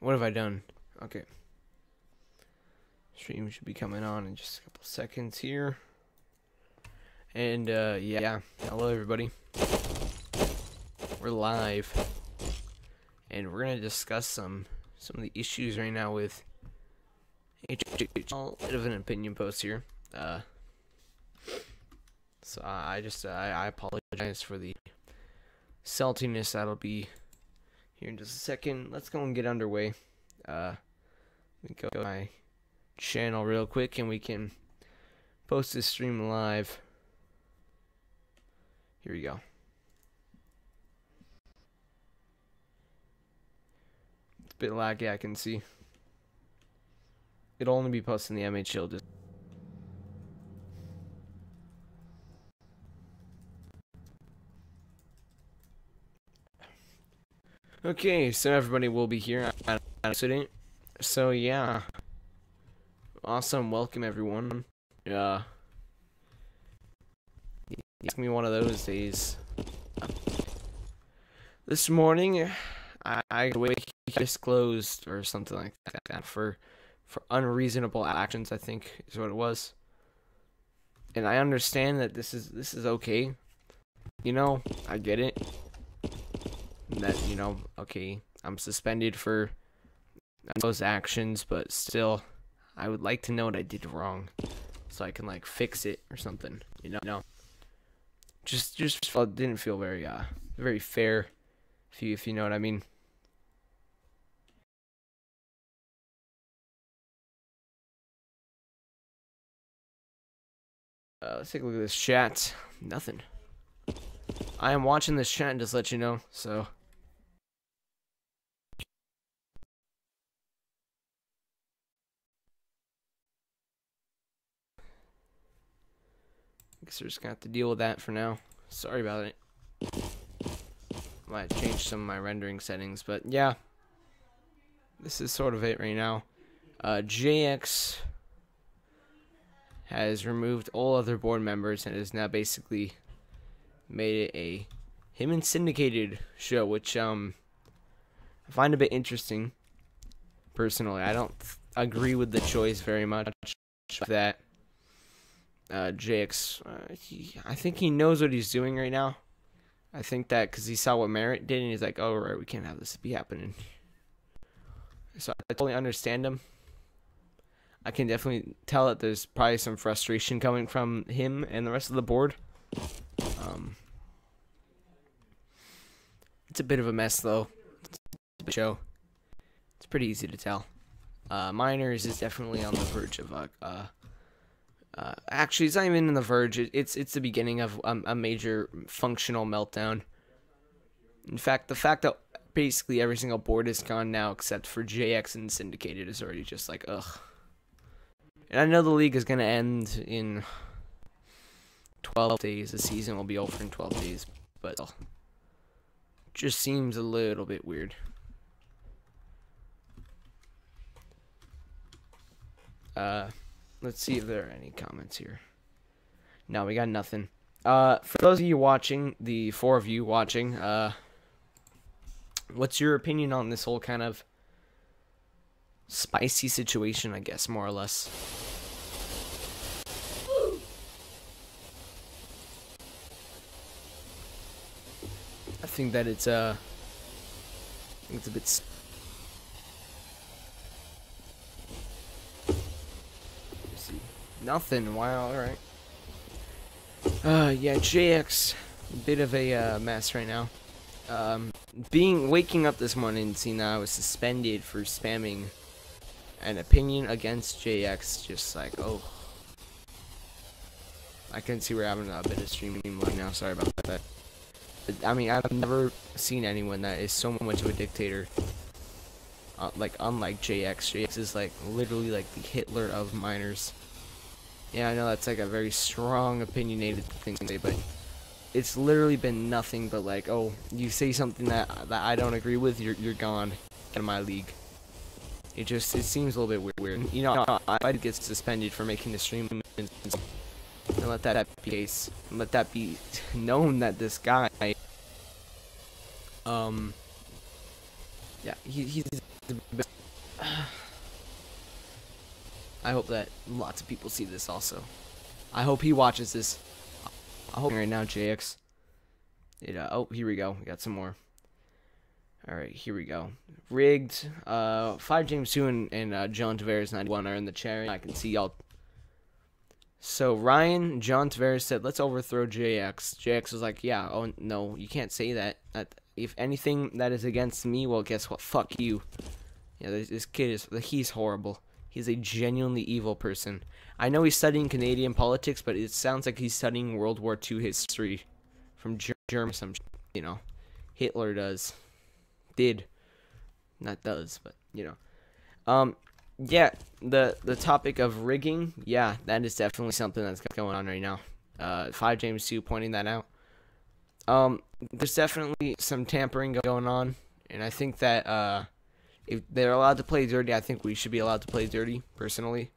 What have I done? Okay. Stream should be coming on in just a couple seconds here. And, yeah. Hello, everybody. We're live. And we're going to discuss some of the issues right now with HHCL. Bit of an opinion post here. So I apologize for the saltiness that'll be here in just a second. Let's go and get underway. Let me go to my channel real quick and we can post this stream live. Here we go. It's a bit laggy, I can see. It'll only be posted in the MHL. Okay, so everybody will be here at accident. So yeah. Awesome, welcome everyone. It's gonna be one of those days. This morning I disclosed or something like that for unreasonable actions, I think is what it was. And I understand that this is okay. You know, I get it. That, you know, okay, I'm suspended for those actions, but still, I would like to know what I did wrong, so I can like fix it or something. You know, just didn't feel very fair, if you know what I mean. Let's take a look at this chat. Nothing. I am watching this chat and just let you know, so. I guess we're just gonna have to deal with that for now. Sorry about it. Might change some of my rendering settings, but yeah. This is sort of it right now. JX has removed all other board members and has now basically made it a him and syndicated show, which I find a bit interesting. Personally, I don't agree with the choice very much. That JX, I think he knows what he's doing right now. I think that because he saw what Merritt did and he's like, oh right, we can't have this be happening. So I totally understand him. I can definitely tell that there's probably some frustration coming from him and the rest of the board. It's a bit of a mess though. It's a big show. It's pretty easy to tell. Minors is definitely on the verge of actually, it's not even in the verge. It's the beginning of a major functional meltdown. In fact, the fact that basically every single board is gone now except for JX and syndicated is already just like ugh. And I know the league is gonna end in 12 days. The season will be over in 12 days, but it just seems a little bit weird. Let's see if there are any comments here. No, we got nothing. For those of you watching, the 4 of you watching, what's your opinion on this whole kind of spicy situation, I guess, more or less? I think that it's a bit. Nothing. Wow. All right. Yeah. JX, a bit of a mess right now. Waking up this morning and seeing that I was suspended for spamming an opinion against JX. Just like, oh, I can see we're having a bit of streaming right now. Sorry about that. But, I mean, I've never seen anyone that is so much of a dictator. Like unlike JX. JX is like literally like the Hitler of minors. Yeah, I know that's like a very strong, opinionated thing to say, but it's literally been nothing but like, oh, you say something that I don't agree with, you're gone out of my league. It seems a little bit weird. You know, I get suspended for making the stream and let that be the case. And let that be known that this guy, yeah, he's the best I hope that lots of people see this also. I hope he watches this. I hope right now, JX. Oh, here we go. We got some more. All right, here we go. Rigged. 5 James 2 and John Tavares 91 are in the chat. I can see y'all. So Ryan, John Tavares said, let's overthrow JX. JX was like, yeah, oh no, you can't say that. If anything that is against me, well, guess what? Fuck you. Yeah, this kid he's horrible. He's a genuinely evil person. I know he's studying Canadian politics, but it sounds like he's studying World War II history from Germany. Some, Hitler did, not does, but yeah, the topic of rigging, yeah, that is definitely something that's going on right now. 5 James 2 pointing that out. There's definitely some tampering going on, and I think that if they're allowed to play dirty, I think we should be allowed to play dirty, personally.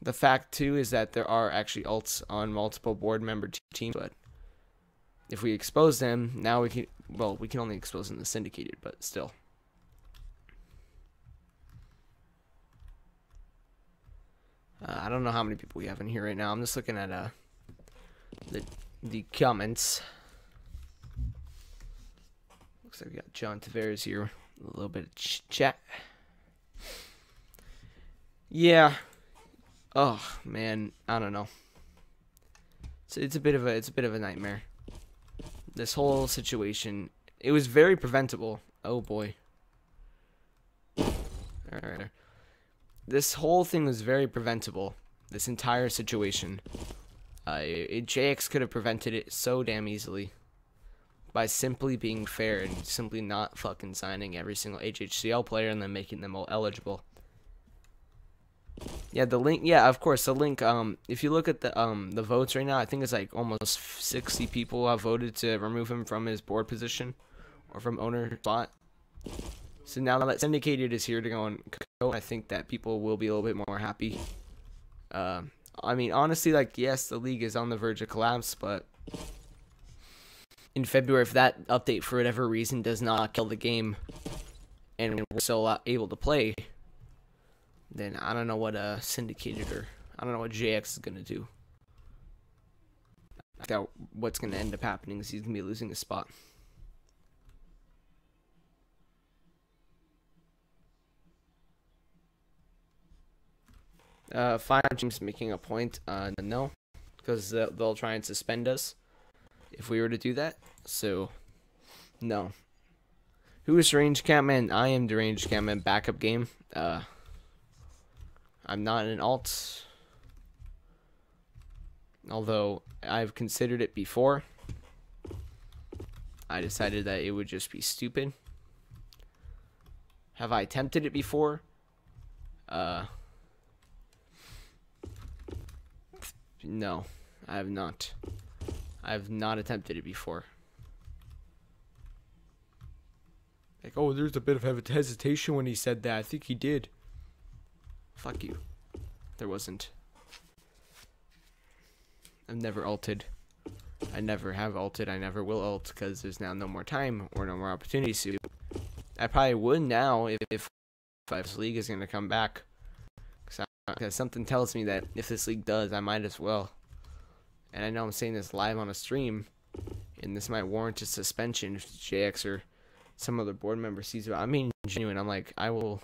The fact, too, is that there are actually alts on multiple board member teams, but if we expose them, now we can only expose them to syndicated, but still. I don't know how many people we have in here right now. I'm just looking at the comments. Looks like we got John Tavares here. A little bit of chat. Yeah. Oh man, I don't know. It's a bit of a nightmare. This whole situation. It was very preventable. Oh boy. Alright. This whole thing was very preventable. This entire situation. JX could have prevented it so damn easily. By simply being fair and simply not fucking signing every single HHCL player and then making them all eligible. Yeah, the link. Yeah, of course, the link. If you look at the votes right now, I think it's like almost 60 people have voted to remove him from his board position or from owner spot. So now that syndicated is here to go and go, I think that people will be a little bit more happy. I mean, honestly, like, yes, the league is on the verge of collapse, but in February, if that update for whatever reason does not kill the game and we're still able to play, then I don't know what syndicated or I don't know what JX is gonna do. I doubt what's gonna end up happening is he's gonna be losing his spot. Fire James making a point. No, because they'll try and suspend us if we were to do that. So, no. Who is Deranged Catman? I am Deranged Catman. Backup game. I'm not an alt. Although I've considered it before. I decided that it would just be stupid. Have I attempted it before? No, I have not. I have not attempted it before. Like, oh, there's a bit of hesitation when he said that. I think he did. Fuck you. There wasn't. I've never ulted. I never have ulted. I never will ult because there's now no more time or no more opportunities to. I probably would now if this league is going to come back. Because something tells me that if this league does, I might as well. And I know I'm saying this live on a stream, and this might warrant a suspension if JX or some other board member sees it. I mean, genuine. I'm like, I will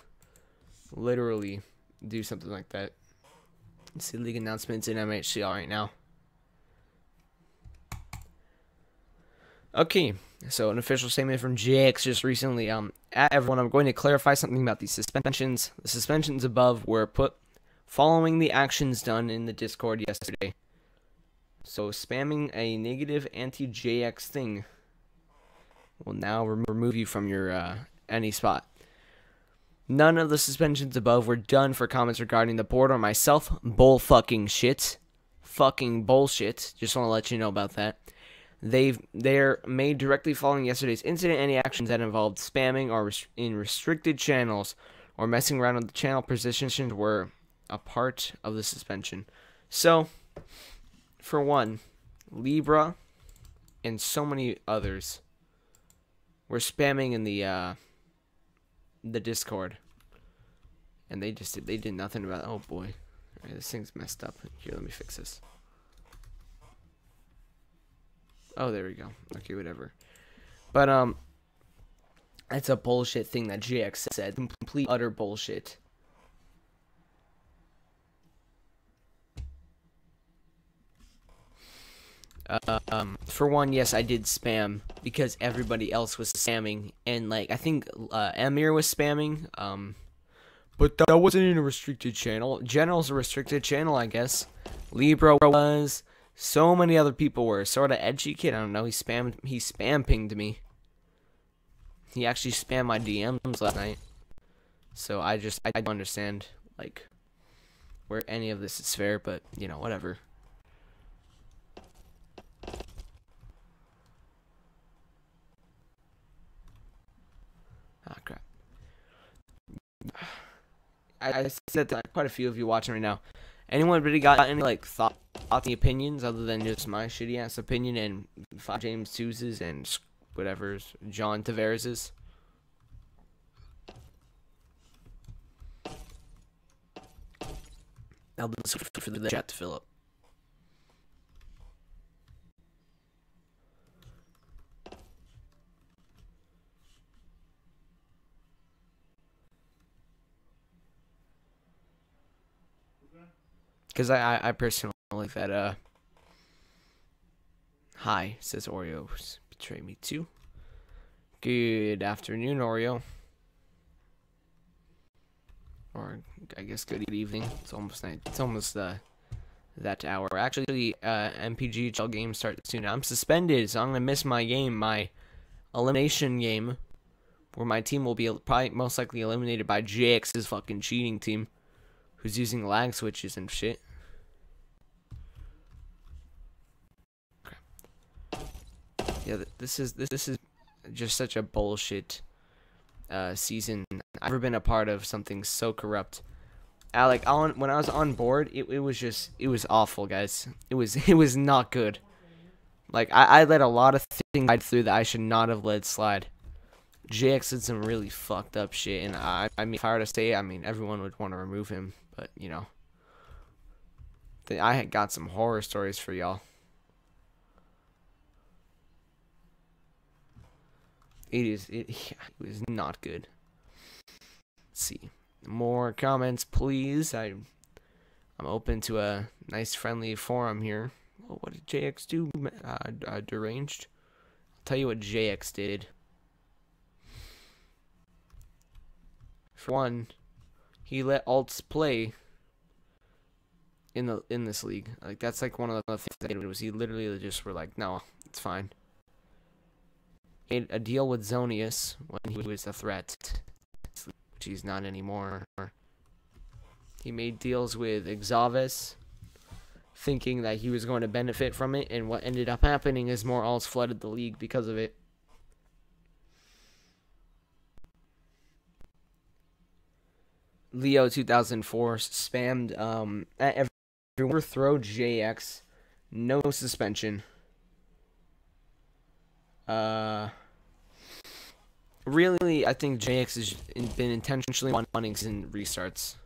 literally do something like that. See league announcements in MHCL right now. Okay, so an official statement from JX just recently. Everyone, I'm going to clarify something about these suspensions. The suspensions above were put following the actions done in the Discord yesterday. So spamming a negative anti-JX thing will now remove you from your any spot. None of the suspensions above were done for comments regarding the board or myself. Bull fucking shit. Fucking bullshit. Just want to let you know about that. They're made directly following yesterday's incident. Any actions that involved spamming or in restricted channels or messing around with the channel positions were a part of the suspension. So, for one, Libra and so many others were spamming in the the Discord, and they did nothing about it. Oh boy, alright, this thing's messed up. Here, let me fix this. Oh, there we go. Okay, whatever. But that's a bullshit thing that JX said. Complete utter bullshit. For one, yes, I did spam because everybody else was spamming, and like I think Emir was spamming. But that wasn't in a restricted channel. General's a restricted channel, I guess. Libra was. So many other people were. Sort of edgy kid. I don't know. He spam pinged me. He actually spammed my DMs last night. So I don't understand like where any of this is fair, but you know, whatever. Ah, crap. I said that quite a few of you watching right now. Anyone really got any like thoughts, opinions other than just my shitty ass opinion and James Sousa's and whatever's John Tavares's? I'll do this for the chat to fill up. Because I personally like that, hi, says Oreos. Betray me too. Good afternoon, Oreo. Or, I guess good evening. It's almost night. It's almost, that hour. Actually, MPGHL game starts soon. I'm suspended, so I'm gonna miss my game, my elimination game, where my team will be probably most likely eliminated by JX's fucking cheating team, who's using lag switches and shit. Yeah, this is just such a bullshit season. I've never been a part of something so corrupt. Like when I was on board, it was awful, guys. It was not good. Like I let a lot of things slide through that I should not have let slide. JX did some really fucked up shit, and I mean, if I were to say, I mean, everyone would want to remove him, but you know, I had got some horror stories for y'all. It was not good. Let's see, more comments, please. I'm open to a nice friendly forum here. Oh, what did JX do? Deranged. I'll tell you what JX did. For one, he let alts play in this league. Like that's like one of the things that he did was he literally just were like, no, it's fine. Made a deal with Zonius when he was a threat, which he's not anymore. He made deals with Exavis, thinking that he was going to benefit from it, and what ended up happening is more alts flooded the league because of it. Leo 2004 spammed at everyone throw JX, no suspension. Really, I think JX has been intentionally wanting in restarts.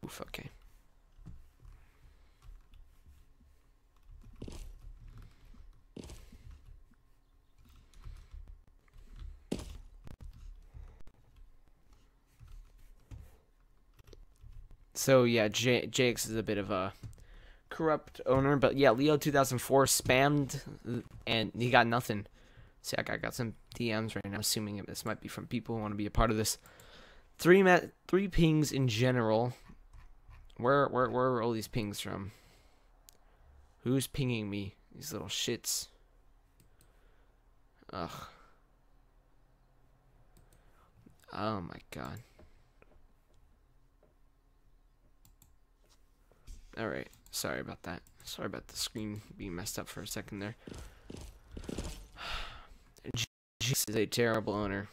Oof, okay. So yeah, JX is a bit of a corrupt owner, but yeah, Leo 2004 spammed and he got nothing. See, I got some DMs right now, assuming this might be from people who want to be a part of this. Three pings in general. Where are all these pings from? Who's pinging me? These little shits. Ugh. Oh my god. Alright, sorry about that. Sorry about the screen being messed up for a second there. This is a terrible owner.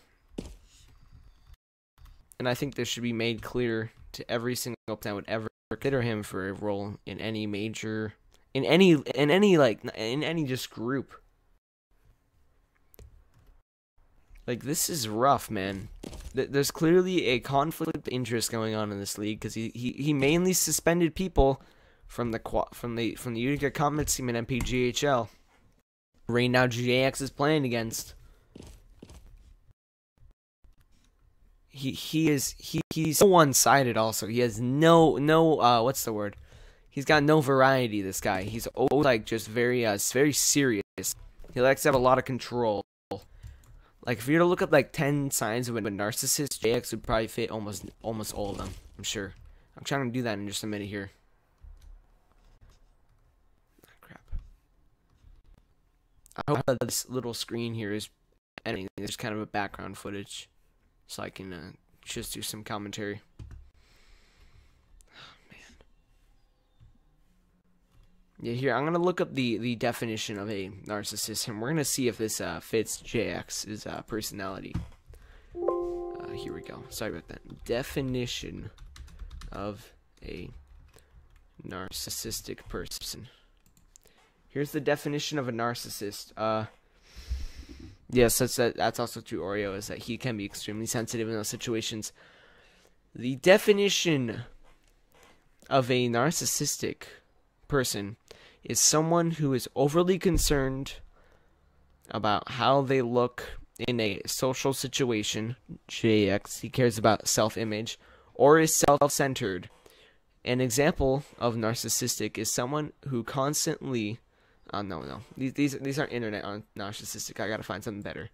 And I think this should be made clear every single person would ever consider him for a role in any major, in any just group. Like, this is rough, man. There's clearly a conflict of interest going on in this league because he mainly suspended people from the Utica Comets team in MPGHL. Right now, JX is playing against. He's so one-sided. Also, he has no what's the word? He's got no variety. This guy. He's always like just very serious. He likes to have a lot of control. Like, if you were to look up like 10 signs of a narcissist, JX would probably fit almost all of them. I'm sure. I'm trying to do that in just a minute here. Crap. I hope that this little screen here is editing. There's kind of a background footage, so I can just do some commentary. Yeah, here, I'm going to look up the definition of a narcissist, and we're going to see if this fits JX's personality. Here we go. Sorry about that. Definition of a narcissistic person. Here's the definition of a narcissist. Yes, that's also true, Oreo, is that he can be extremely sensitive in those situations. The definition of a narcissistic person is someone who is overly concerned about how they look in a social situation, JX, he cares about self-image, or is self-centered. An example of narcissistic is someone who constantly, these aren't internet on narcissistic, I gotta find something better.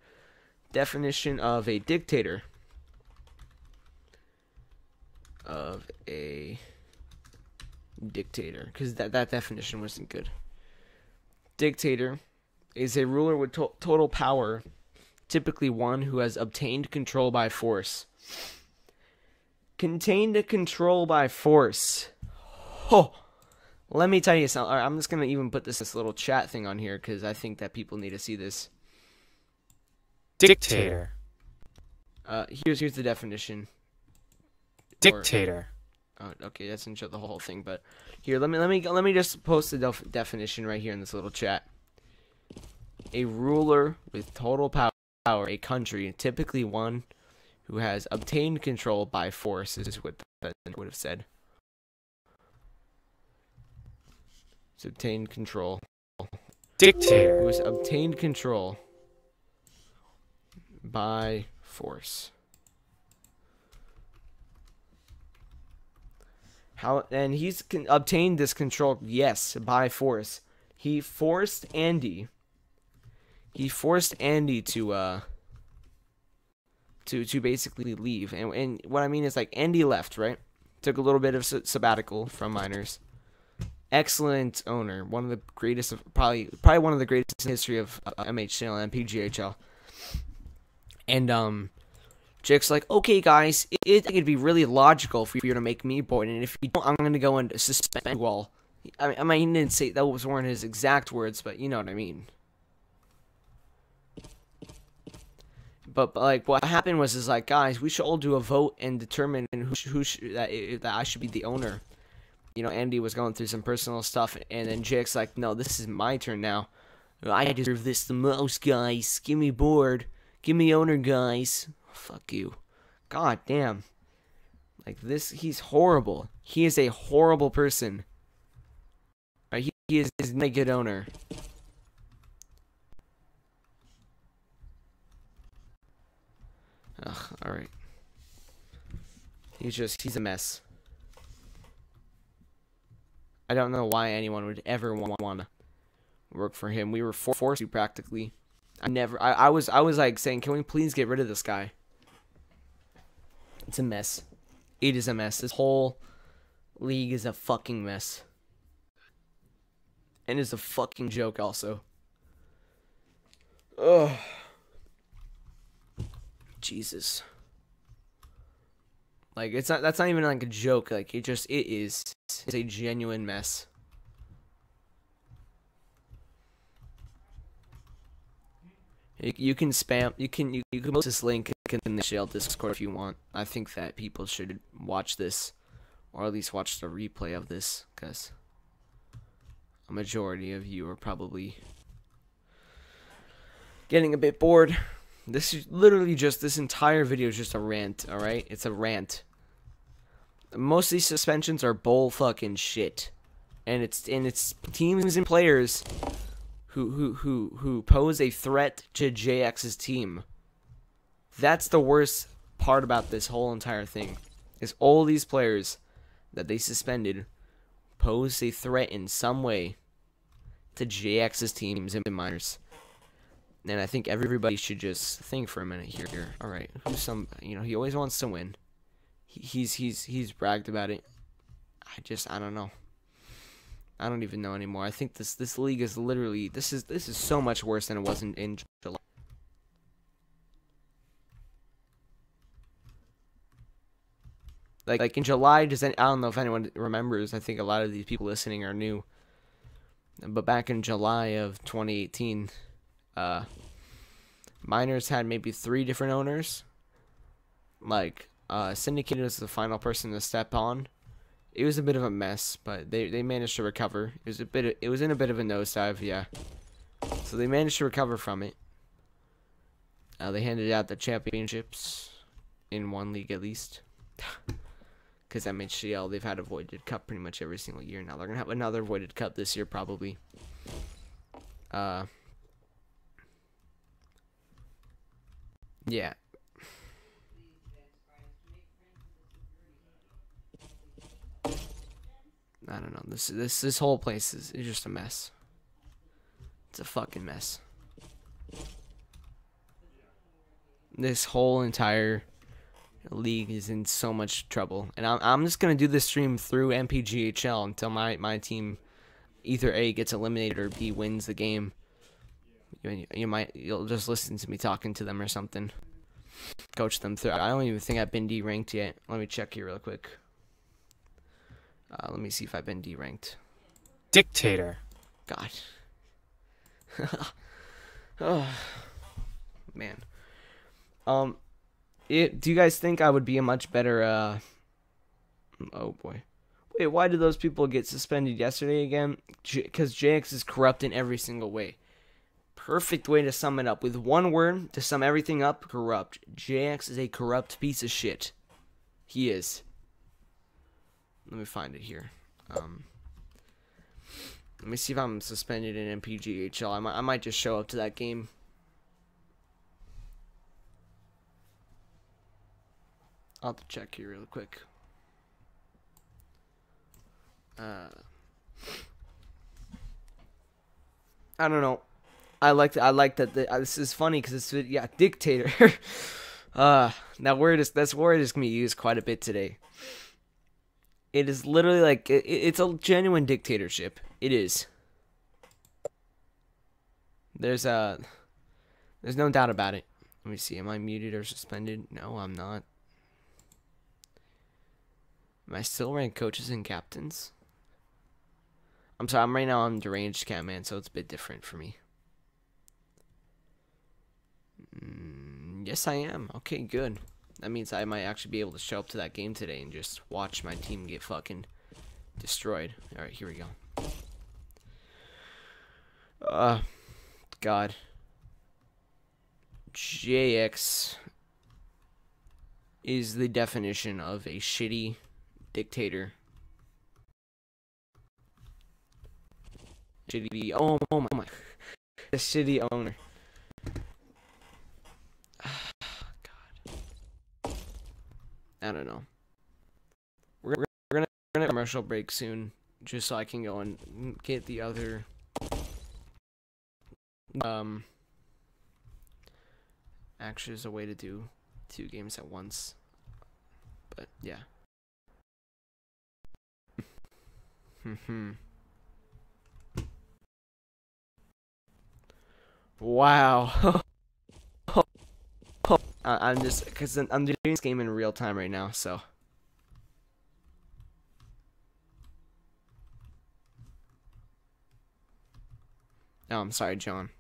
Definition of a dictator. Because that definition wasn't good. Dictator is a ruler with total power, typically one who has obtained control by force. Contained control by force. Oh, let me tell you something. All right, I'm just gonna even put this little chat thing on here because I think that people need to see this. Dictator. Here's the definition. Dictator. Oh, okay, that doesn't show the whole thing, but here, let me just post the definition right here in this little chat. A ruler with total power, a country, typically one who has obtained control by force, is what that would have said. It's obtained control. Dictator. Who has obtained control by force. And he's obtained this control, yes, by force. He forced Andy. He forced Andy to basically leave. And what I mean is, like, Andy left, right? Took a little bit of sabbatical from Minors. Excellent owner, one of the greatest of probably one of the greatest in the history of MHCL and PGHL. And Jake's like, okay, guys, it'd be really logical for you to make me board, and if you don't, I'm gonna go and suspend you all. I mean, he didn't say that weren't his exact words, but you know what I mean. But like, what happened was, like, guys, we should all do a vote and determine that I should be the owner. You know, Andy was going through some personal stuff, and then Jake's like, no, this is my turn now. I deserve this the most, guys. Give me board. Give me owner, guys. Fuck you. God damn. Like, this, he's horrible. He is a horrible person. Right, he is not a good owner. Ugh, alright. He's a mess. I don't know why anyone would ever want to work for him. We were forced to, practically. I was like saying, can we please get rid of this guy? It's a mess. It is a mess. This whole league is a fucking mess. And it's a fucking joke also. Ugh. Jesus. Like, that's not even like a joke. Like, it is. It's a genuine mess. You can spam. You can post this link in the HHCL Discord if you want. I think that people should watch this. or at least watch the replay of this, because a majority of you are probably getting a bit bored. This is literally just, this entire video is just a rant, alright? It's a rant. Most of these suspensions are bull fucking shit. And it's teams and players who pose a threat to JX's team. That's the worst part about this whole entire thing. Is all these players that they suspended pose a threat in some way to JX's teams and minors. And I think everybody should just think for a minute here. All right, who's he always wants to win. He's bragged about it. I don't know. I don't even know anymore. I think this league is literally, this is so much worse than it was in July. Like in July, I don't know if anyone remembers. I think a lot of these people listening are new. But back in July of 2018, Minors had maybe 3 different owners. Like, Syndicated was the final person to step on. It was a bit of a mess, but they managed to recover. It was in a bit of a nosedive, yeah. So they managed to recover from it. They handed out the championships in one league at least. Because MHCL, they've had a voided cup pretty much every single year now. They're gonna have another voided cup this year probably. Yeah. I don't know. This whole place is just a mess. It's a fucking mess. This whole entire league is in so much trouble, and I'm just gonna do this stream through MPGHL until my team either A gets eliminated or B wins the game. You'll just listen to me talking to them or something. Coach them through. I don't even think I've been D ranked yet. Let me check here real quick. Let me see if I've been D ranked. Dictator. God. Oh, man. Do you guys think I would be a much better, oh boy. Wait, why did those people get suspended yesterday again? Because JX is corrupt in every single way. Perfect way to sum it up. With one word, to sum everything up, corrupt. JX is a corrupt piece of shit. He is. Let me find it here. Let me see if I'm suspended in MPGHL. I might just show up to that game. I'll have to check here real quick. I don't know. I like that. This is funny because it's, yeah, dictator. That word is gonna be used quite a bit today. It is literally like it's a genuine dictatorship. It is. There's no doubt about it. Let me see. Am I muted or suspended? No, I'm not. Am I still ranked coaches and captains? I'm sorry. Right now I'm deranged cat man, so it's a bit different for me. Yes, I am. Okay, good. That means I might actually be able to show up to that game today and just watch my team get fucking destroyed. Alright, here we go. God. JX is the definition of a shitty dictator. Shitty, oh my. A shitty owner. I don't know. We're gonna commercial break soon, just so I can go and get the other actually there's a way to do 2 games at once. But yeah. Wow. I'm just, because I'm doing this game in real time right now, so. Oh, I'm sorry, John.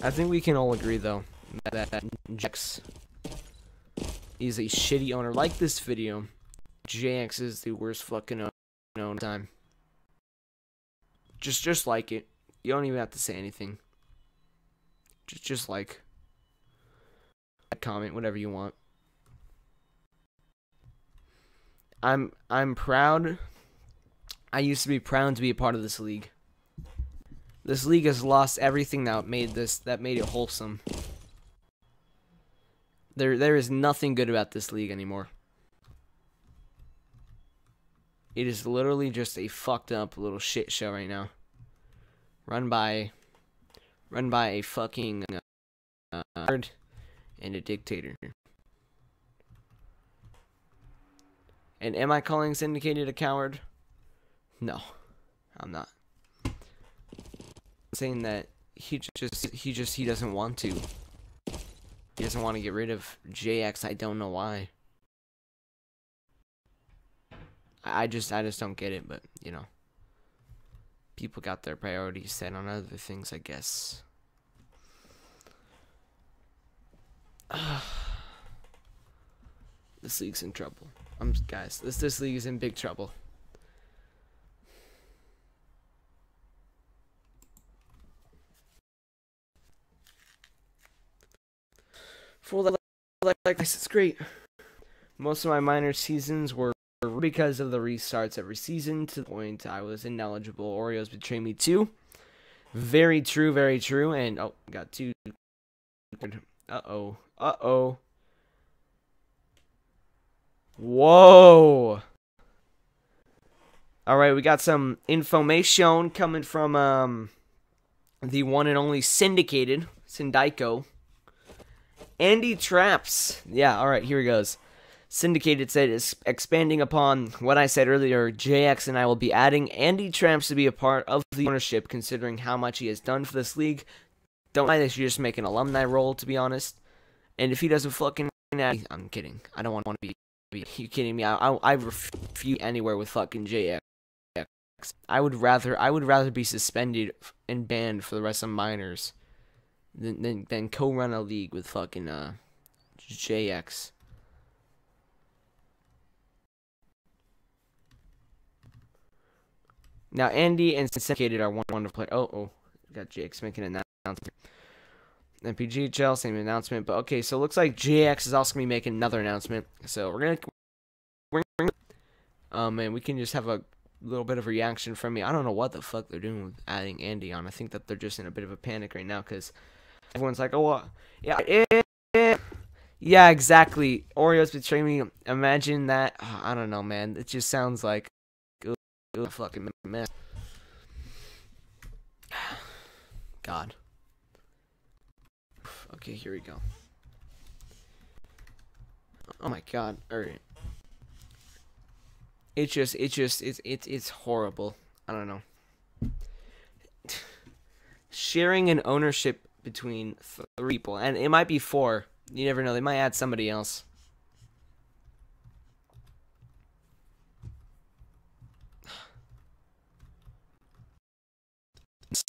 I think we can all agree, though, that JX is a shitty owner. Like this video, JX is the worst fucking owner time. Just like it. You don't even have to say anything. Just like, comment, whatever you want. I'm proud. I used to be proud to be a part of this league. This league has lost everything that made it wholesome. There is nothing good about this league anymore. It is literally just a fucked up little shit show right now. Run by a fucking nerd and a dictator. And am I calling Syndicated a coward? No, I'm not. I'm saying that he doesn't want to. He doesn't want to get rid of JX. I don't know why. I just don't get it, but you know. People got their priorities set on other things, I guess. This league's in trouble. Guys, this league is in big trouble. For like this, it's great. Most of my minor seasons were because of the restarts every season, to the point I was ineligible. Oreos betrayed me too. Very true, very true. And oh, got two. Uh-oh. Whoa. Alright, we got some information coming from the one and only Syndicated, Syndico. Andy Traps. Yeah, alright, here he goes. Syndicated said, is expanding upon what I said earlier, JX and I will be adding Andy Traps to be a part of the ownership, considering how much he has done for this league. Don't mind that you just make an alumni role, to be honest. And if he doesn't fucking add, I'm kidding. I don't want to be. You kidding me? I refuse anywhere with fucking JX. I would rather be suspended and banned for the rest of minors than co-run a league with fucking JX. Now Andy and Syndicated are wonderful players. Oh, got JX making an announcement. MPGHL, same announcement, but okay, so it looks like JX is also gonna be making another announcement. So we're gonna and we can just have a little bit of a reaction from me. I don't know what the fuck they're doing with adding Andy on. I think that they're just in a bit of a panic right now because everyone's like, oh, yeah, exactly. Oreos betray me. Imagine that. Oh, I don't know, man. It just sounds like a fucking mess. God. Okay, here we go. Oh my god. Alright. It's horrible. I don't know. Sharing an ownership between 3 people, and it might be 4. You never know. They might add somebody else.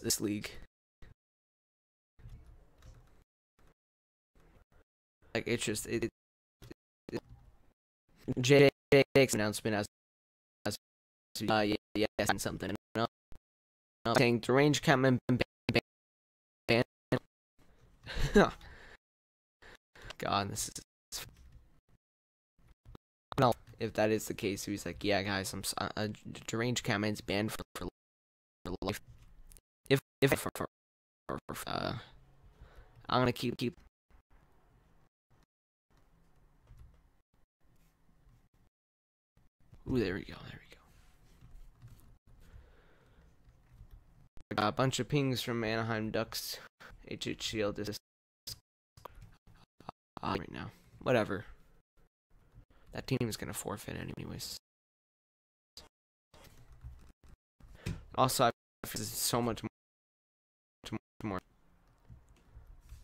This league. Like, it's just JX's announcement as yes, and something. No, saying deranged Catman ban. God, this is. No, if that is the case, he's like, yeah, guys, I'm deranged Catman's banned for life. If I'm gonna keep. Ooh, there we go. A bunch of pings from Anaheim Ducks. HHCL this right now. Whatever. That team is gonna forfeit anyways. Also, I feel so much more.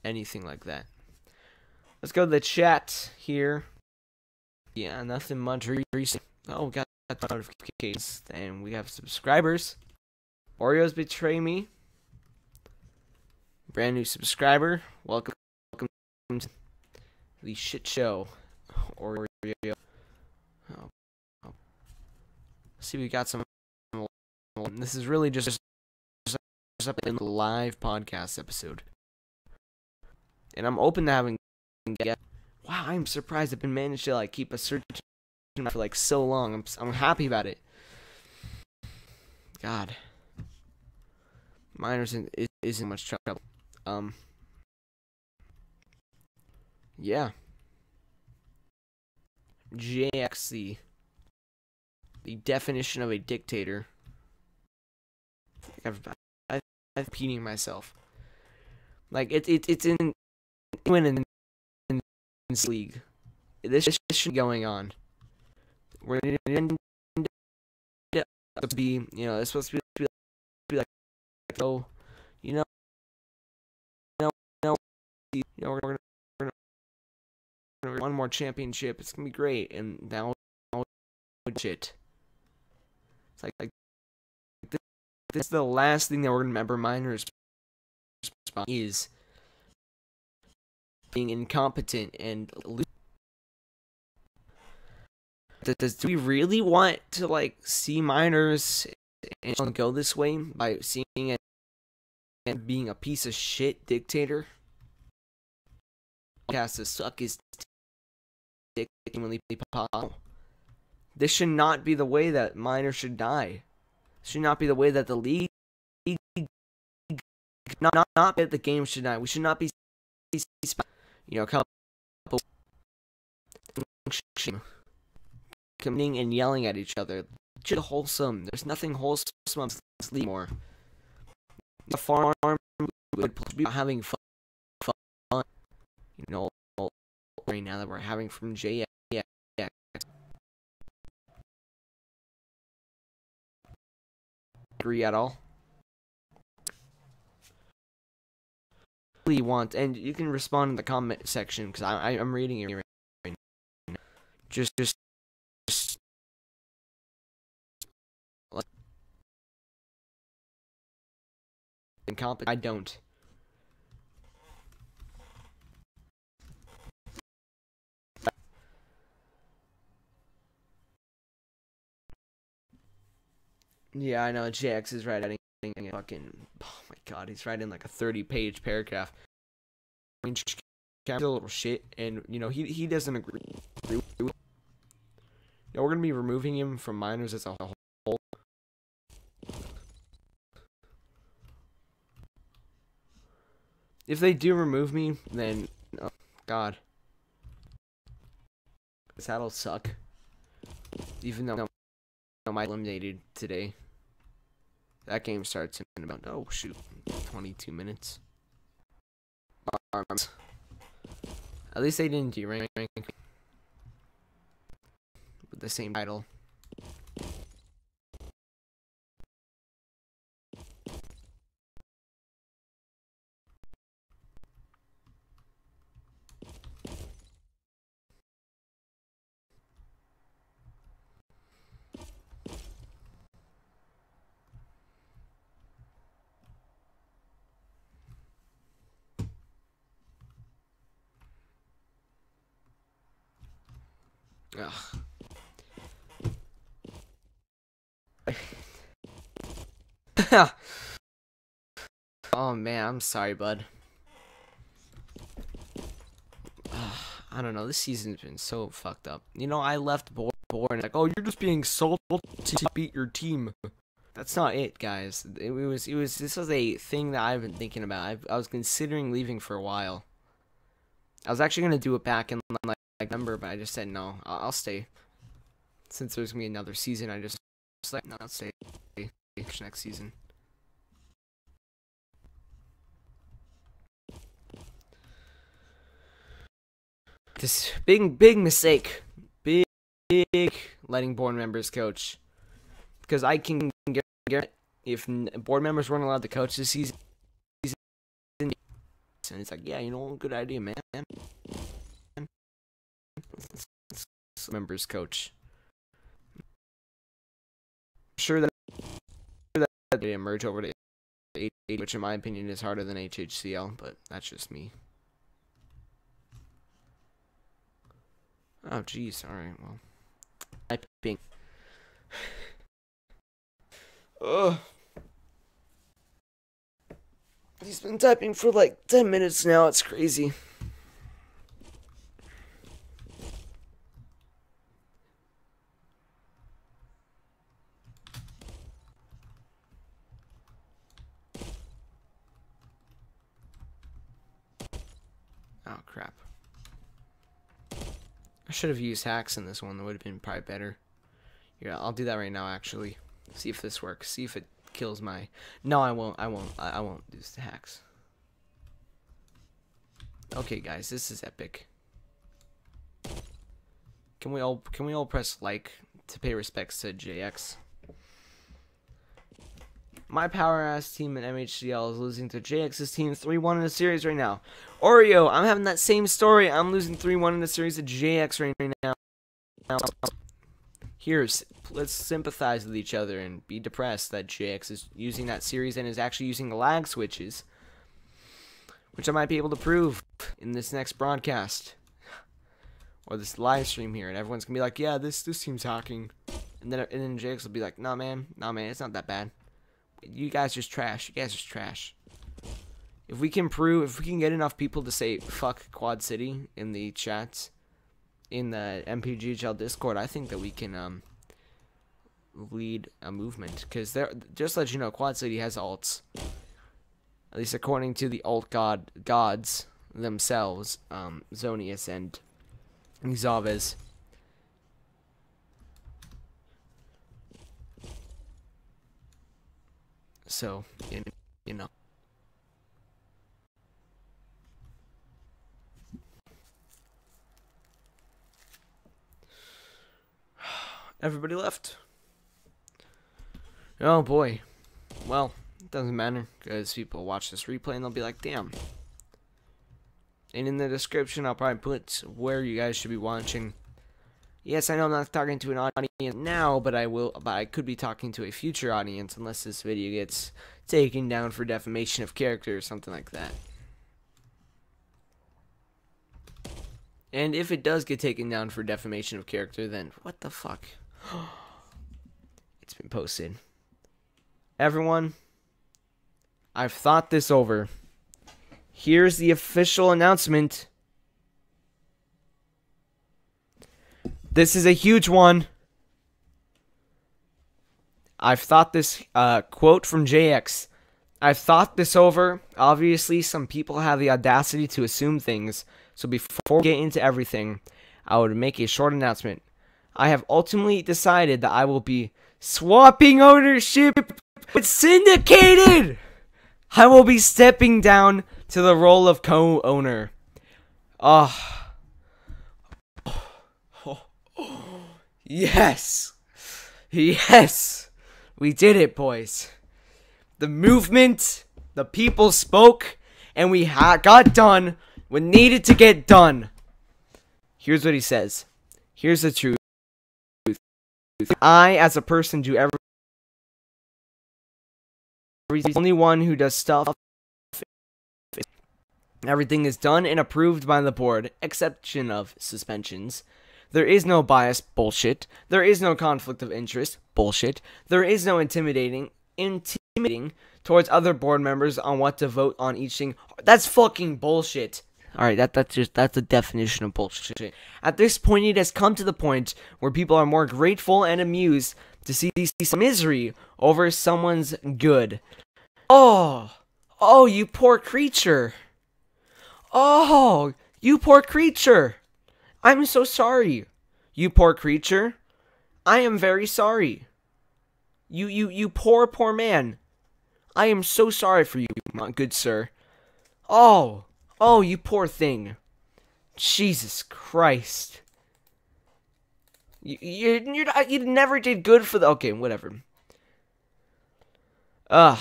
Anything like that. Let's go to the chat here. Yeah, nothing much recent. Oh, we got notifications, and we have subscribers. Oreos betray me. Brand new subscriber. Welcome to the shit show. Or oh, see, we got some. This is really just a live podcast episode, and I'm open to having. Wow, I'm surprised I've been managed to like keep a search for like so long. I'm happy about it. God, Minors isn't much trouble. Yeah. JXC, the definition of a dictator. I'm repeating myself. Like it's in this league. This should be going on. We're to be, it's supposed to be like, oh, we're gonna one more championship. It's gonna be great, and now shit. It's like this is the last thing that we're gonna remember. Minors is being incompetent and. Do we really want to like see Minors and go this way by seeing it and being a piece of shit dictator? Has to suck his dick really possible. This should not be the way that Minors should die. This should not be the way that the league not that the game should die. We should not be coming and yelling at each other. Just wholesome. There's nothing wholesome about this league anymore. The farm would be having fun. Right now that we're having from JX. Agree at all? Really want, and you can respond in the comment section because I'm reading it right now. Just incompetent. I don't. Yeah, I know. JX is writing fucking. Oh my god, he's writing like a 30-page paragraph. A little shit, and he doesn't agree. We're gonna be removing him from Minors as a whole. If they do remove me, then oh god, that'll suck. Even though I'm eliminated today. That game starts in about 22 minutes. At least they didn't derank with the same title. Ugh. Oh man, I'm sorry, bud. I don't know. This season's been so fucked up. I left board and like, oh, you're just being salty to beat your team. That's not it, guys. This was a thing that I've been thinking about. I was considering leaving for a while. I was actually gonna do it back in like November, but I just said no. I'll stay. Since there's gonna be another season, I just like no, I'll stay next season. This big mistake, big letting board members coach, because I can get if board members weren't allowed to coach this season, and it's like, yeah, good idea, man. Members coach. I'm sure that they emerge over to 8, which in my opinion is harder than HHCL, but that's just me. Oh, jeez. Alright, well. Typing. Ugh. He's been typing for like 10 minutes now. It's crazy. Oh, crap. I should have used hacks in this one. That would have been probably better. Yeah, I'll do that right now, actually. See if this works. See if it kills my... No, I won't. I won't use the hacks. Okay, guys, this is epic. Can we all press like to pay respects to JX? My power-ass team in MHCL is losing to JX's team 3-1 in the series right now. Oreo, I'm having that same story. I'm losing 3-1 in the series to JX right now. Let's sympathize with each other and be depressed that JX is using that series and is actually using lag switches, which I might be able to prove in this next broadcast or this live stream here, and everyone's gonna be like, "Yeah, this team's hacking," and then JX will be like, "Nah, man, it's not that bad. You guys just trash. You guys just trash." If we can get enough people to say "fuck Quad City" in the chats, in the MPGHL Discord, I think that we can lead a movement. Because just to let you know, Quad City has alts, at least according to the alt gods themselves, Zonius and Xaves. So, you know. Everybody left. Oh boy. Well, it doesn't matter, because people watch this replay and they'll be like, damn. And in the description, I'll probably put where you guys should be watching. Yes, I know I'm not talking to an audience now, but I could be talking to a future audience unless this video gets taken down for defamation of character or something like that. And if it does get taken down for defamation of character, then what the fuck? It's been posted. Everyone, I've thought this over. Here's the official announcement. This is a huge one. I've thought this, quote from JX. I've thought this over. Obviously, some people have the audacity to assume things. So before we get into everything, I would make a short announcement. I have ultimately decided that I will be swapping ownership with Syndicated. I will be stepping down to the role of co-owner. Yes. Yes. We did it, boys. The movement, the people spoke, and we got done what needed to get done. Here's what he says. Here's the truth. I, as a person, do everything. The only one who does stuff. Everything is done and approved by the board, exception of suspensions. There is no bias, bullshit. There is no conflict of interest, bullshit. There is no intimidating towards other board members on what to vote on each thing. That's fucking bullshit. Alright, that's the definition of bullshit. At this point, it has come to the point where people are more grateful and amused to see some misery over someone's good. Oh, you poor creature. Oh, you poor creature. I'm so sorry. You poor creature. I am very sorry. You poor man. I am so sorry for you, my good sir. Oh, you poor thing. Jesus Christ. You never did good for the... Okay, whatever. I'm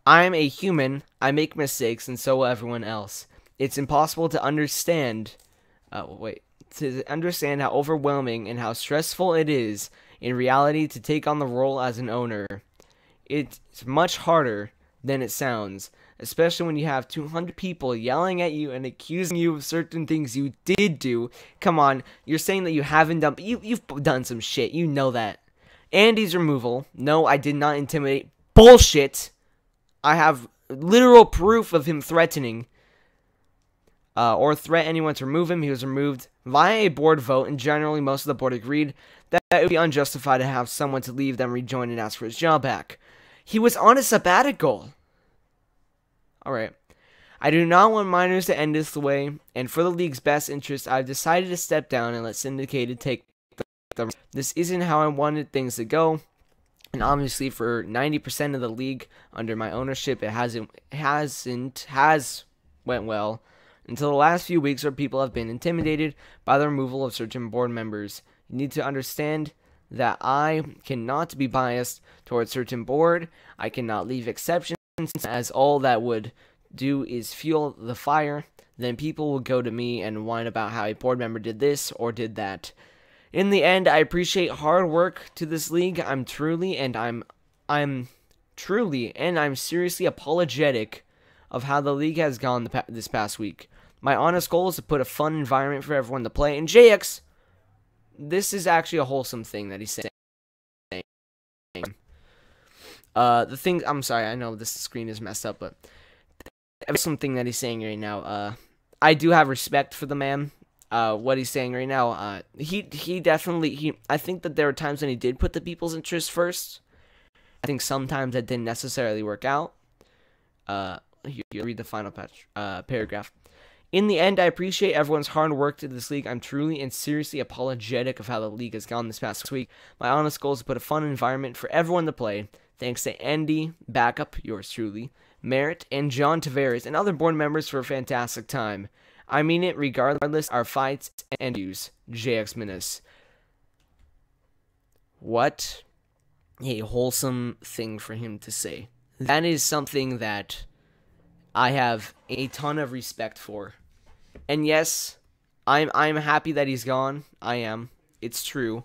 a human. I make mistakes, and so will everyone else. It's impossible to understand... to understand how overwhelming and how stressful it is in reality to take on the role as an owner. It's much harder than it sounds, especially when you have 200 people yelling at you and accusing you of certain things you did do. Come on, you're saying that you haven't done, but you've done some shit. You know that. Andy's removal. No, I did not intimidate. Bullshit. I have literal proof of him threatening or threat anyone to remove him. He was removed via a board vote, and generally most of the board agreed that it would be unjustified to have someone to leave, then rejoin and ask for his job back. He was on a sabbatical. Alright. I do not want minors to end this way, and for the league's best interest, I've decided to step down and let Syndicated take the... This isn't how I wanted things to go, and obviously for 90% of the league under my ownership, it has went well, until the last few weeks where people have been intimidated by the removal of certain board members. You need to understand that I cannot be biased towards certain board. I cannot leave exceptions, as all that would do is fuel the fire. Then people will go to me and whine about how a board member did this or did that. In the end, I appreciate hard work to this league. I'm seriously apologetic of how the league has gone this past week. My honest goal is to put a fun environment for everyone to play. And JX, this is actually a wholesome thing that he's saying. I'm sorry, I know this screen is messed up, but something that he's saying right now. I do have respect for the man. What he's saying right now. He definitely, I think that there were times when he did put the people's interests first. I think sometimes that didn't necessarily work out. You read the final paragraph. In the end, I appreciate everyone's hard work to this league. I'm truly and seriously apologetic of how the league has gone this past week. My honest goal is to put a fun environment for everyone to play. Thanks to Andy, backup, yours truly, Merritt, and John Tavares, and other board members for a fantastic time. I mean it regardless our fights and views. JX Minus. What a wholesome thing for him to say. That is something that I have a ton of respect for. And yes, I'm happy that he's gone. I am. It's true.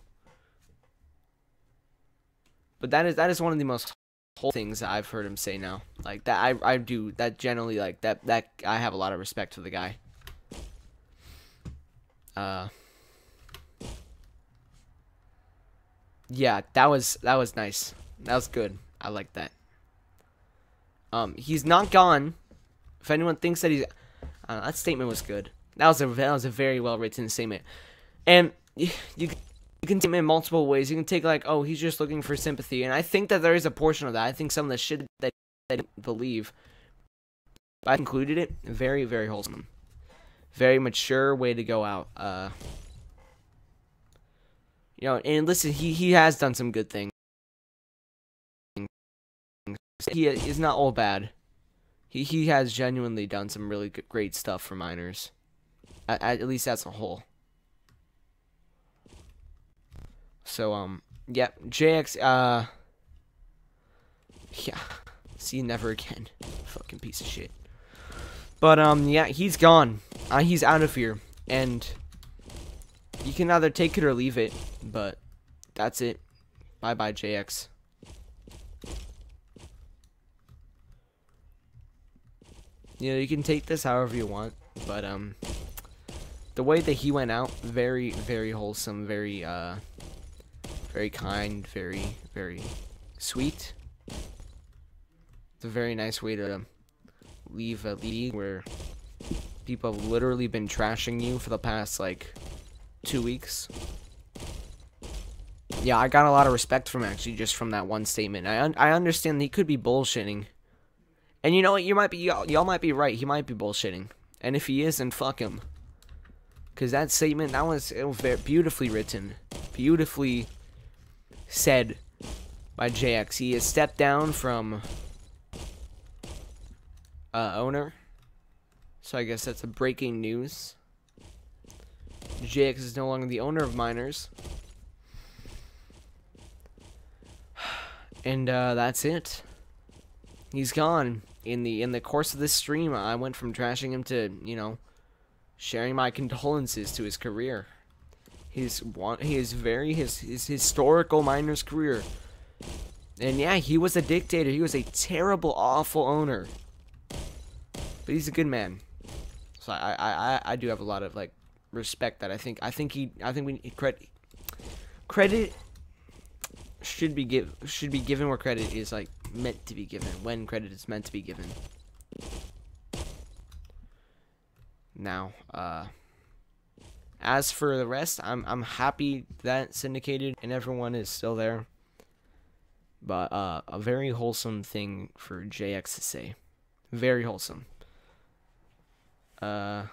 But that is one of the most whole things that I've heard him say now. Like that I do that generally, like that I have a lot of respect for the guy. Yeah, that was nice. That was good. I like that. He's not gone. If anyone thinks that he's, that statement was good. That was a very well written statement, and you can take it in multiple ways. You can take like, oh, he's just looking for sympathy, and I think that there is a portion of that. I think some of the shit that I didn't believe, I included it. Very, very wholesome, very mature way to go out. You know, and listen, he has done some good things. He is not all bad. He has genuinely done some really great stuff for minors. At least as a whole. So, yeah, JX, yeah, see you never again. Fucking piece of shit. But, yeah, he's gone. He's out of here. And you can either take it or leave it, but that's it. Bye-bye, JX. You know, you can take this however you want, but, the way that he went out, very, very wholesome, very, very kind, very, very sweet. It's a very nice way to leave a league where people have literally been trashing you for the past, like, 2 weeks. Yeah, I got a lot of respect from him, actually, just from that one statement. I understand that he could be bullshitting. And you know what, y'all might be right, he might be bullshitting. And if he is, then fuck him. Because that statement, it was very beautifully written. Beautifully said by JX. He has stepped down from owner. So I guess that's a breaking news. JX is no longer the owner of Minors. And that's it. He's gone. In the course of this stream, I went from trashing him to, you know, sharing my condolences to his career. His historical Minors career. And yeah, he was a dictator. He was a terrible, awful owner. but he's a good man. So I do have a lot of like respect that I think we need credit should be given where credit is like meant to be given, when credit is meant to be given. Now, as for the rest, I'm happy that Syndicated and everyone is still there. But a very wholesome thing for JX to say. Very wholesome. I'm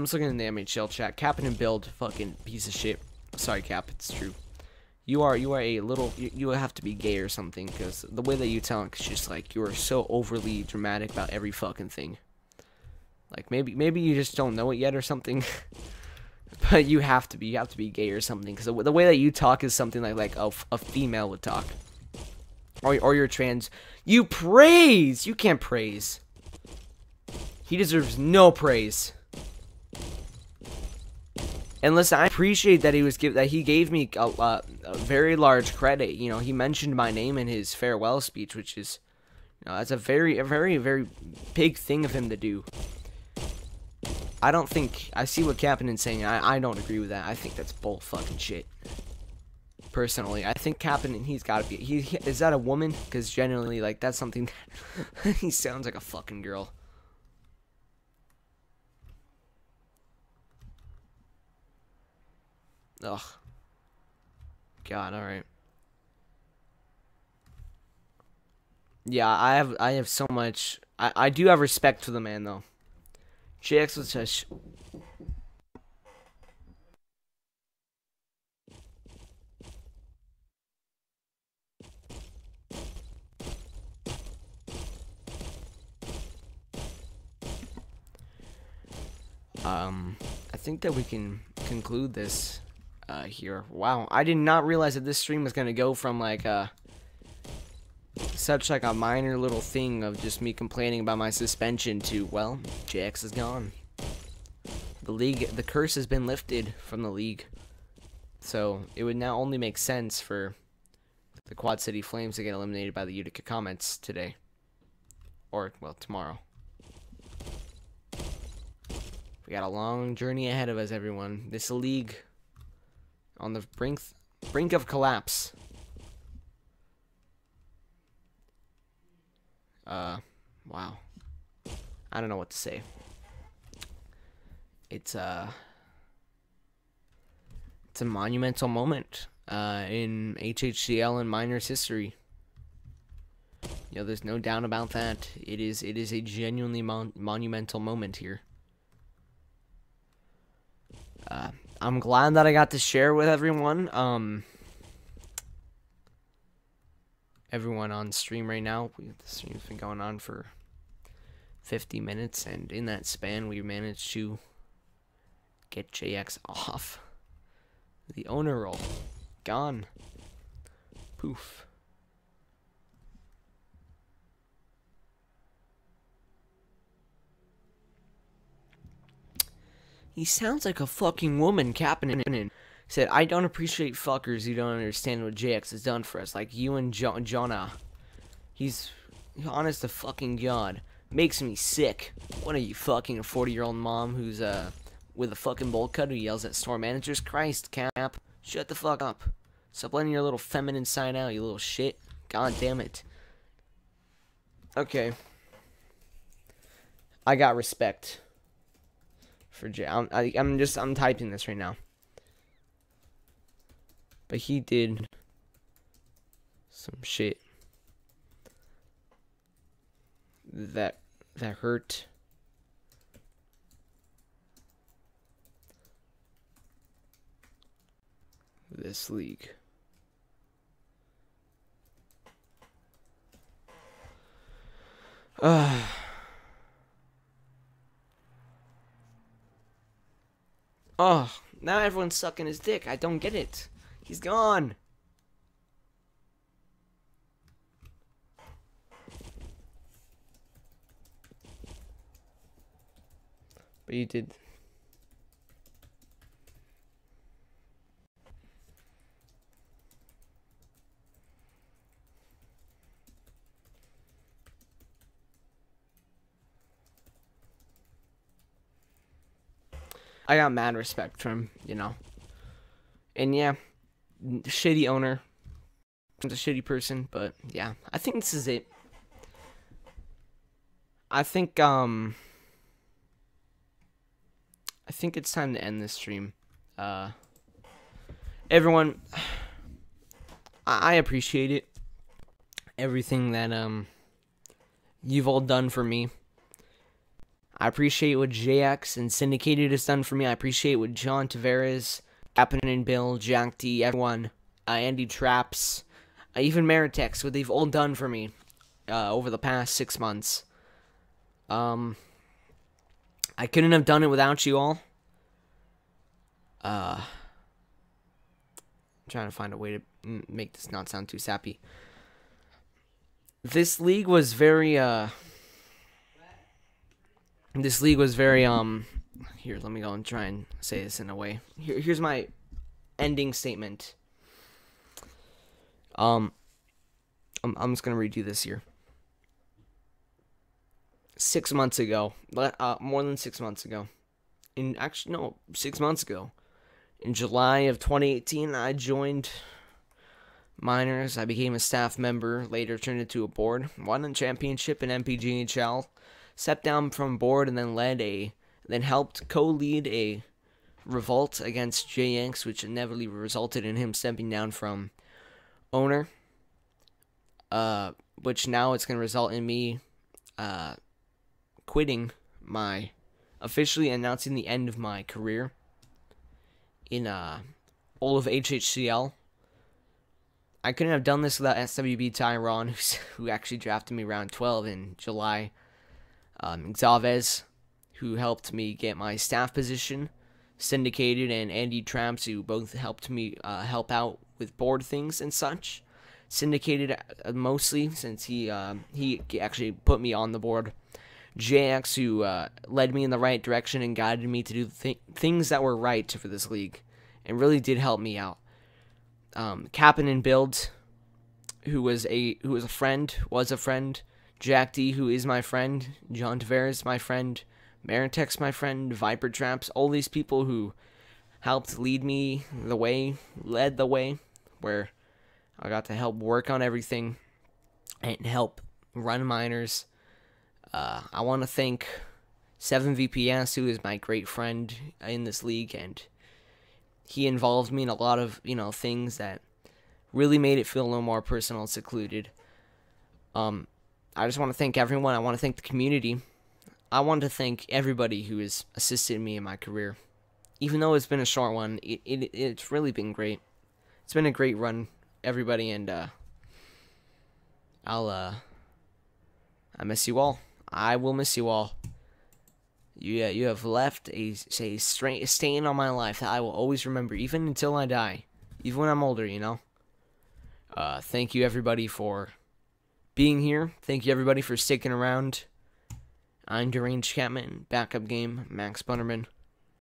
just looking in the MHL chat. Captain and Build, fucking piece of shit. Sorry, Cap, it's true. You are a little. You have to be gay or something, because the way that you talk is just like you are so overly dramatic about every fucking thing. Like maybe you just don't know it yet or something. But you have to be gay or something, because the way that you talk is something like a female would talk. Or you're trans. You praise. You can't praise. He deserves no praise. And listen, I appreciate that he gave me a very large credit. You know, he mentioned my name in his farewell speech, which is, you know, that's a very big thing of him to do. I don't think I see what Kapanen's saying. I don't agree with that. I think that's bull fucking shit. Personally, I think Kapanen, he's got to be. Is that a woman? Because generally, like, that's something that he sounds like a fucking girl. Ugh. God, alright. Yeah, I have so much. I do have respect for the man, though. JX was just. I think that we can conclude this here. Wow, I did not realize that this stream was gonna go from like such like a minor little thing of just me complaining about my suspension to, well, JX is gone. The curse has been lifted from the league. So it would now only make sense for the Quad City Flames to get eliminated by the Utica Comets today. Or, well, tomorrow. We got a long journey ahead of us, everyone. This league on the brink of collapse. Wow. I don't know what to say. It's a monumental moment in HHCL and Minors history. You know, there's no doubt about that. It is a genuinely monumental moment here. I'm glad that I got to share with everyone. Everyone on stream right now. The stream's been going on for 50 minutes, and in that span, we managed to get JX off the owner role. Gone. Poof. He sounds like a fucking woman. Kapanen said, I don't appreciate fuckers who don't understand what JX has done for us. Like you and Jonah. He's honest to fucking God. Makes me sick. What are you, fucking a 40-year-old mom who's with a fucking bowl cut who yells at store managers? Christ, Cap. Shut the fuck up. Stop letting your little feminine side out, you little shit. God damn it. Okay. I got respect for Jay. I'm typing this right now. But he did some shit that hurt this league. Oh, now everyone's sucking his dick. I don't get it. He's gone. But you did. I got mad respect from him, you know. And yeah, shitty owner. He's a shitty person, but yeah, I think this is it. I think it's time to end this stream. Everyone, I appreciate it. Everything that you've all done for me. I appreciate what JX and Syndicated has done for me. I appreciate what John Tavares, Captain and Bill, Jack D, everyone, Andy Traps, even Meritex, what they've all done for me over the past 6 months. I couldn't have done it without you all. I'm trying to find a way to make this not sound too sappy. This league was very, here, let me go and try and say this in a way. Here's my ending statement. I'm just gonna redo this here. 6 months ago, more than 6 months ago, 6 months ago, in July of 2018, I joined Minors. I became a staff member, later turned into a board, won a championship in MPGHL, stepped down from board, and then helped co-lead a revolt against JX, which inevitably resulted in him stepping down from owner, which now it's going to result in me officially announcing the end of my career in all of HHCL. I couldn't have done this without SWB Tyron, who actually drafted me round 12 in July. Xavez, who helped me get my staff position. Syndicated, and Andy Tramps, who both helped me help out with board things and such. Syndicated mostly, since he actually put me on the board. JX, who led me in the right direction and guided me to do things that were right for this league, and really did help me out. Captain and Build, who was a friend. Jack D, who is my friend. John Tavares, my friend. Maritex, my friend. Viper Traps, all these people who helped led the way, where I got to help work on everything and help run Minors. I want to thank 7VPS, who is my great friend in this league, and he involved me in a lot of, things that really made it feel a little more personal and secluded. I just want to thank everyone. I want to thank the community. I want to thank everybody who has assisted me in my career. Even though it's been a short one, it's really been great. It's been a great run, everybody, and I miss you all. I will miss you all. You have left a stain on my life that I will always remember, even until I die, even when I'm older. Thank you everybody for being here. Thank you everybody for sticking around. I'm Deranged Catman, backup game, Max Bunnerman.